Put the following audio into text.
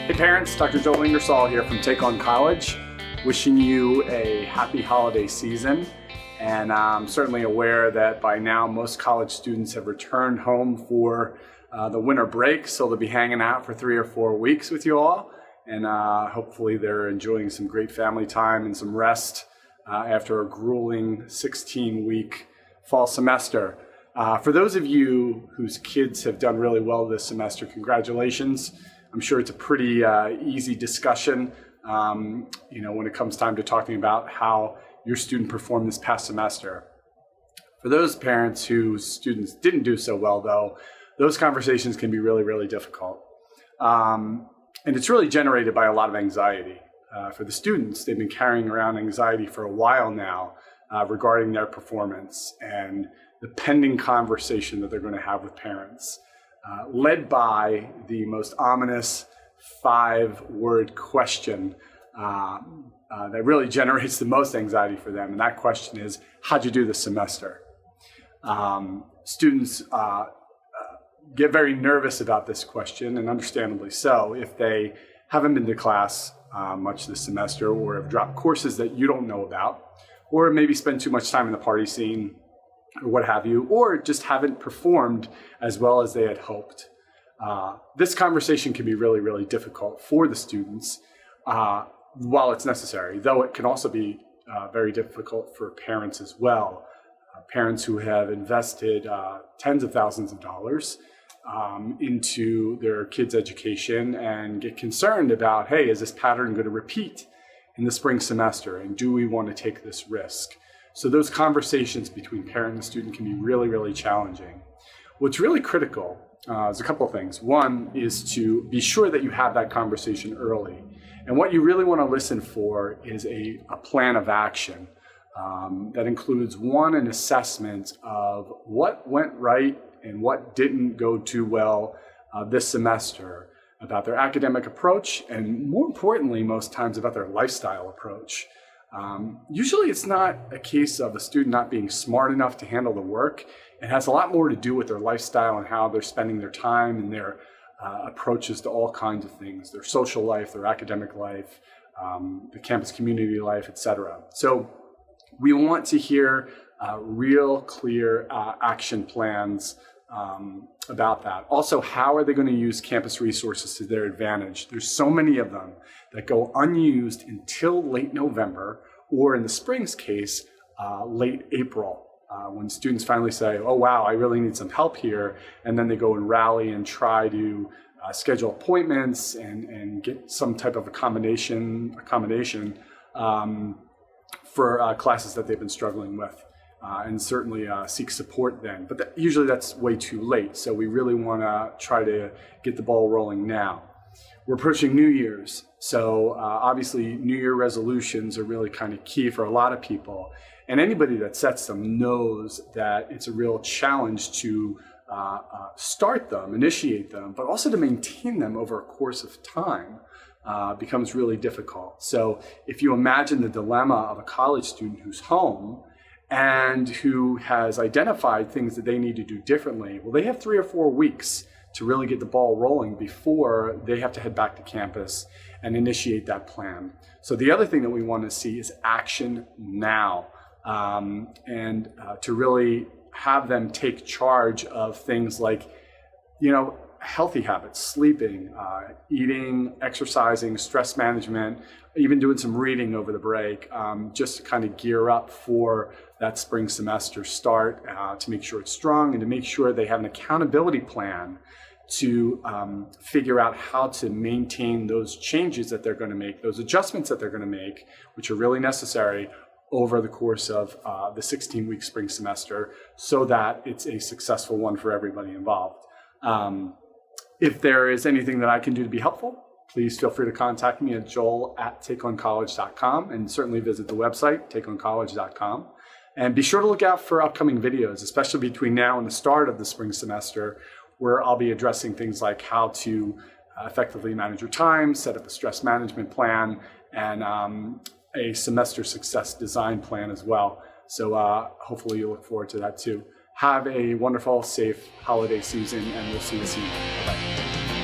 Hey parents, Dr. Joel Ingersoll here from Take On College, wishing you a happy holiday season. And I'm certainly aware that by now most college students have returned home for the winter break, so they'll be hanging out for 3 or 4 weeks with you all. And hopefully they're enjoying some great family time and some rest after a grueling 16-week fall semester. For those of you whose kids have done really well this semester, congratulations. I'm sure it's a pretty easy discussion, when it comes time to talking about how your student performed this past semester. For those parents whose students didn't do so well, though, those conversations can be really, really difficult. And it's really generated by a lot of anxiety. For the students, they've been carrying around anxiety for a while now regarding their performance and the pending conversation that they're going to have with parents, led by the most ominous 5-word question that really generates the most anxiety for them. And that question is, how'd you do this semester? Students get very nervous about this question, and understandably so, if they haven't been to class much this semester, or have dropped courses that you don't know about, or maybe spend too much time in the party scene, or what have you, or just haven't performed as well as they had hoped. This conversation can be really, really difficult for the students while it's necessary, though it can also be very difficult for parents as well. Parents who have invested tens of thousands of dollars into their kids' education and get concerned about, hey, is this pattern going to repeat in the spring semester? And do we want to take this risk? So those conversations between parent and student can be really, really challenging. What's really critical is a couple of things. One is to be sure that you have that conversation early. And what you really want to listen for is a plan of action that includes, one, an assessment of what went right and what didn't go too well this semester, about their academic approach, and more importantly, most times about their lifestyle approach. Usually it's not a case of a student not being smart enough to handle the work. It has a lot more to do with their lifestyle and how they're spending their time and their approaches to all kinds of things, their social life, their academic life, the campus community life, etc. So we want to hear real clear action plans about that. Also, how are they going to use campus resources to their advantage? There's so many of them that go unused until late November, or in the spring's case, late April, when students finally say, oh wow, I really need some help here, and then they go and rally and try to schedule appointments and get some type of accommodation for classes that they've been struggling with. And certainly seek support then. But usually that's way too late. So we really want to try to get the ball rolling now. We're approaching New Year's. So obviously New Year resolutions are really kind of key for a lot of people. And anybody that sets them knows that it's a real challenge to start them, initiate them, but also to maintain them over a course of time becomes really difficult. So if you imagine the dilemma of a college student who's home and who has identified things that they need to do differently, well, they have 3 or 4 weeks to really get the ball rolling before they have to head back to campus and initiate that plan. So the other thing that we want to see is action now, and to really have them take charge of things like, healthy habits, sleeping, eating, exercising, stress management, even doing some reading over the break, just to kind of gear up for that spring semester start, to make sure it's strong and to make sure they have an accountability plan to figure out how to maintain those changes that they're going to make, those adjustments that they're going to make, which are really necessary over the course of the 16-week spring semester, so that it's a successful one for everybody involved. If there is anything that I can do to be helpful, please feel free to contact me at joel@takeoncollege.com, and certainly visit the website, takeoncollege.com. And be sure to look out for upcoming videos, especially between now and the start of the spring semester, where I'll be addressing things like how to effectively manage your time, set up a stress management plan, and a semester success design plan as well. So hopefully you look forward to that too. Have a wonderful, safe holiday season, and we'll see you soon. Bye-bye.